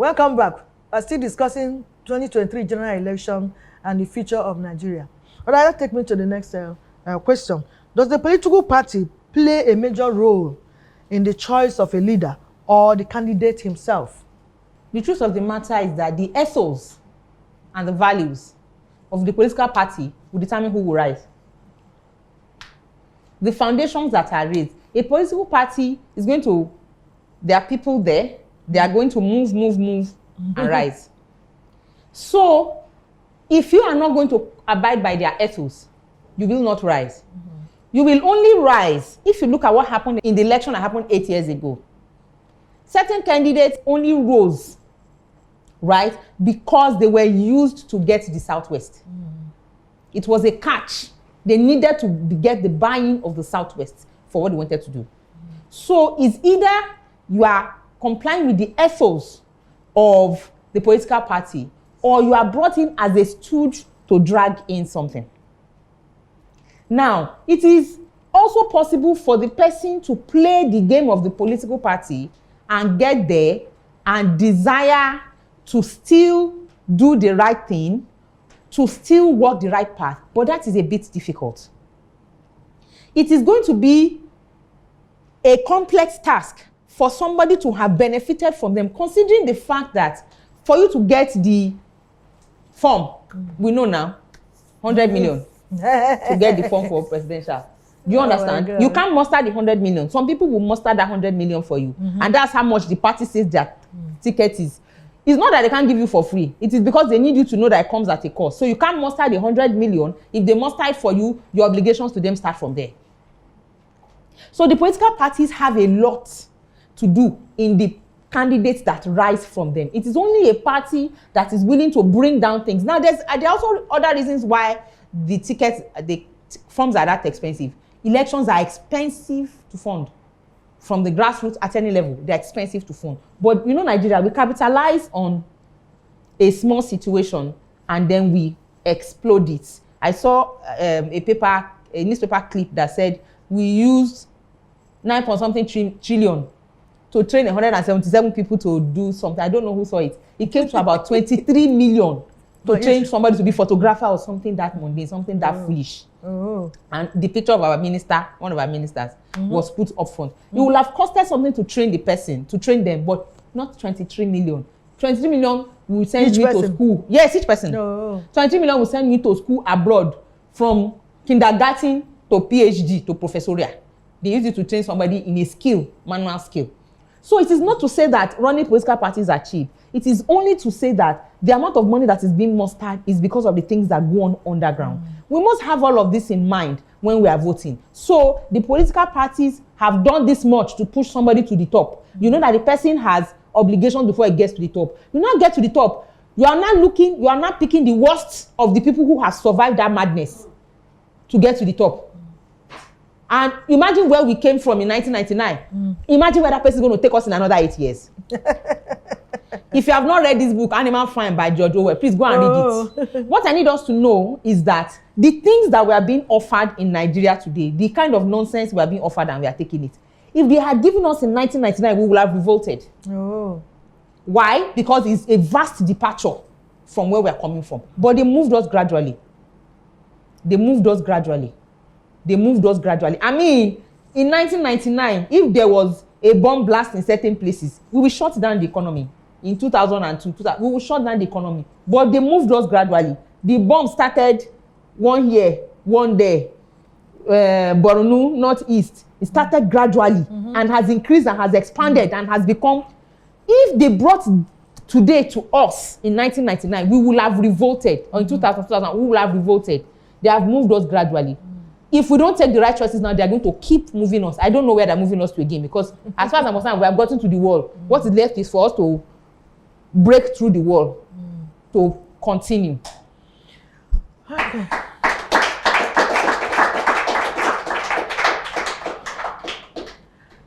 Welcome back. We're still discussing 2023 general election and the future of Nigeria. All right, that takes me to the next question. Does the political party play a major role in the choice of a leader or the candidate himself? The truth of the matter is that the ethos and the values of the political party will determine who will rise. The foundations that are raised. A political party is going to, there are people there, they are going to move, and rise. So, if you are not going to abide by their ethos, you will not rise. You will only rise if you look at what happened in the election that happened 8 years ago. Certain candidates only rose, right, because they were used to get the Southwest. It was a catch. They needed to get the buy-in of the Southwest for what they wanted to do. So it's either you are complying with the ethos of the political party, or you are brought in as a stooge to drag in something. Now, it is also possible for the person to play the game of the political party and get there and desire to still do the right thing, to still walk the right path, but that is a bit difficult. It is going to be a complex task for somebody to have benefited from them, considering the fact that for you to get the form, we know now, 100 million to get the form for presidential. Do you understand? You can't muster the 100 million. Some people will muster that 100 million for you. And that's how much the party says their ticket is. It's not that they can't give you for free. It is because they need you to know that it comes at a cost. So you can't muster the 100 million. If they muster it for you, your obligations to them start from there. So the political parties have a lot to do in the candidates that rise from them. It is only a party that is willing to bring down things. Now, there are also other reasons why the tickets, the forms are that expensive. Elections are expensive to fund. From the grassroots at any level, they're expensive to fund. But you know, Nigeria, we capitalize on a small situation and then we explode it. I saw a newspaper clip that said we used 9.something trillion to train 177 people to do something. I don't know who saw it. It came to about 23 million to train somebody to be photographer or something that mundane, something that foolish. And the picture of our minister, one of our ministers, was put up front. It will have costed something to train the person, to train them, but not 23 million. 23 million will send me to school. Yes, each person. 23 million will send me to school abroad, from kindergarten to PhD to professorial. They use it to train somebody in a skill, manual skill. So it is not to say that running political parties are cheap. It is only to say that the amount of money that is being mustered is because of the things that go on underground. We must have all of this in mind when we are voting. So the political parties have done this much to push somebody to the top. You know that the person has obligations before it gets to the top. You now get to the top, you are not picking the worst of the people who have survived that madness to get to the top. And imagine where we came from in 1999. Imagine where that person is going to take us in another 8 years. If you have not read this book, Animal Farm by George Orwell, please go and read it. What I need us to know is that the things that we are being offered in Nigeria today, the kind of nonsense we are being offered and we are taking it, if they had given us in 1999, we would have revolted. Why? Because it's a vast departure from where we are coming from. But they moved us gradually. I mean, in 1999, if there was a bomb blast in certain places, we will shut down the economy. In 2002, we will shut down the economy. But they moved us gradually. The bomb started 1 year, 1 day. Borno, Northeast. It started gradually and has increased and has expanded and has become... If they brought today to us in 1999, we will have revolted. Or in 2000, we will have revolted. They have moved us gradually. If we don't take the right choices now, they are going to keep moving us. I don't know where they're moving us to again, because as far as I'm concerned, we have gotten to the wall. What is left is for us to break through the wall to continue. Okay.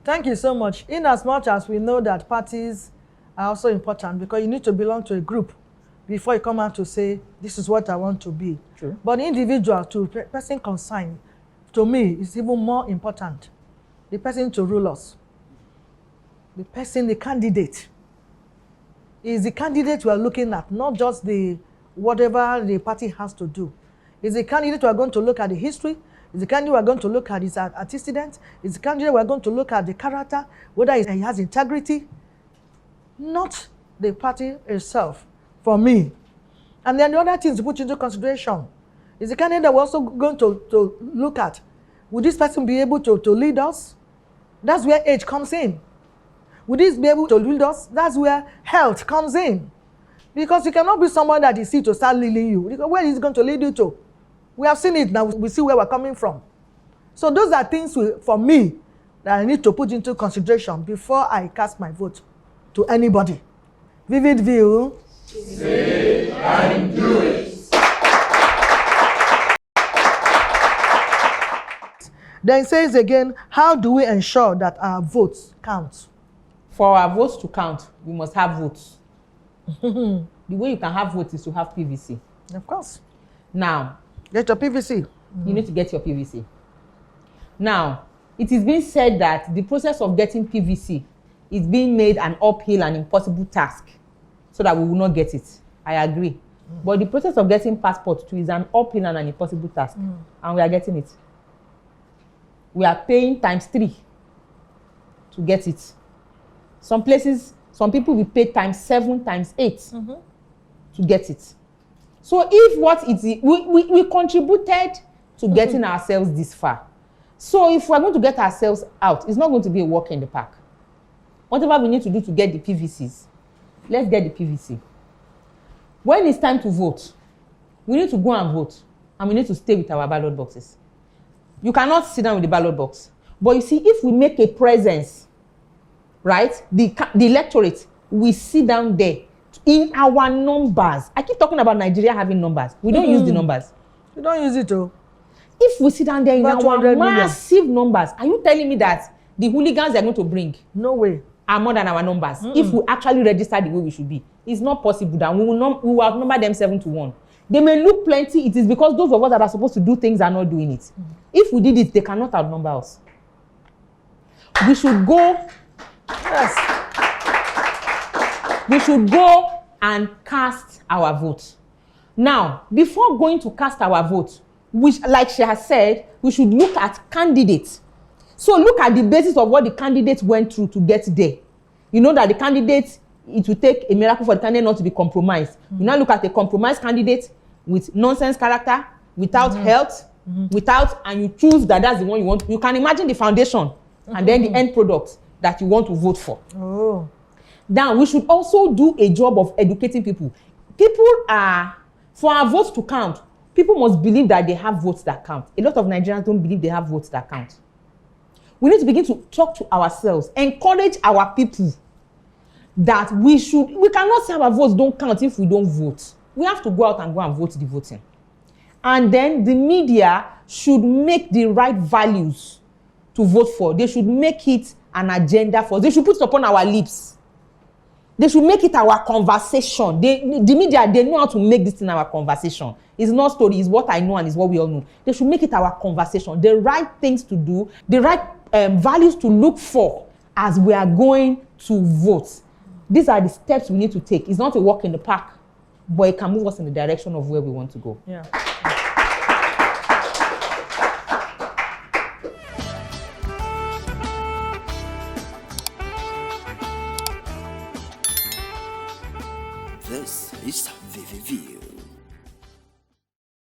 Thank you so much. In as much as we know that parties are also important, because you need to belong to a group before you come out to say, this is what I want to be. True. But individual to person concerned, to me, is even more important. The person to rule us. The person, the candidate. It's the candidate we are looking at, not just the whatever the party has to do. It's the candidate we are going to look at the history. It's the candidate we are going to look at his antecedents. It's the candidate we are going to look at the character, whether he has integrity, not the party itself, for me. And then the other things to put into consideration is the candidate that we're also going to look at. Would this person be able to lead us? That's where age comes in. Would this be able to lead us? That's where health comes in. Because you cannot be someone that is here to start leading you. Where is it going to lead you to? We have seen it now. We see where we're coming from. So those are things for me that I need to put into consideration before I cast my vote to anybody. Vivid view. Say and do it. Then it says again, how do we ensure that our votes count? For our votes to count, we must have votes. The way you can have votes is to have PVC. Of course. Now, Get your PVC. you need to get your PVC. Now, it is being said that the process of getting PVC is being made an uphill and impossible task so that we will not get it. I agree. But the process of getting passport too is an uphill and an impossible task. And we are getting it. We are paying ×3 to get it. Some places, some people will pay ×7, ×8 to get it. So if what it is, we contributed to getting ourselves this far. So if we're going to get ourselves out, it's not going to be a walk in the park. Whatever we need to do to get the PVCs, let's get the PVC. When it's time to vote, we need to go and vote, and we need to stay with our ballot boxes. You cannot sit down with the ballot box. But you see, if we make a presence, right, the electorate, we sit down there in our numbers. I keep talking about Nigeria having numbers. We don't use the numbers. You don't use it, though. If we sit down there in About our 200 million. massive numbers, are you telling me that the hooligans they're going to bring No way. are more than our numbers? If we actually register the way we should be, it's not possible that we will outnumber them 7-1. They may look plenty. It is because those of us that are supposed to do things are not doing it. If we did it, they cannot outnumber us. We should go. Yes. We should go and cast our vote. Now, before going to cast our vote, which, like she has said, we should look at candidates. So look at the basis of what the candidates went through to get there. You know that the candidates, it will take a miracle for the candidate not to be compromised. You now look at a compromised candidate with nonsense character, without health, without, and you choose that's the one you want. You can imagine the foundation and then the end product that you want to vote for. Oh. Now, we should also do a job of educating people. For our votes to count, people must believe that they have votes that count. A lot of Nigerians don't believe they have votes that count. We need to begin to talk to ourselves, encourage our people that we cannot say our votes don't count if we don't vote. We have to go out and vote the voting. And then the media should make the right values to vote for. They should make it an agenda for us. They should put it upon our lips. They should make it our conversation. The media, they know how to make this in our conversation. It's not story, it's what I know and it's what we all know. They should make it our conversation. The right things to do, the right values to look for as we are going to vote. These are the steps we need to take. It's not a walk in the park, but it can move us in the direction of where we want to go. Yeah. This is Vivid View.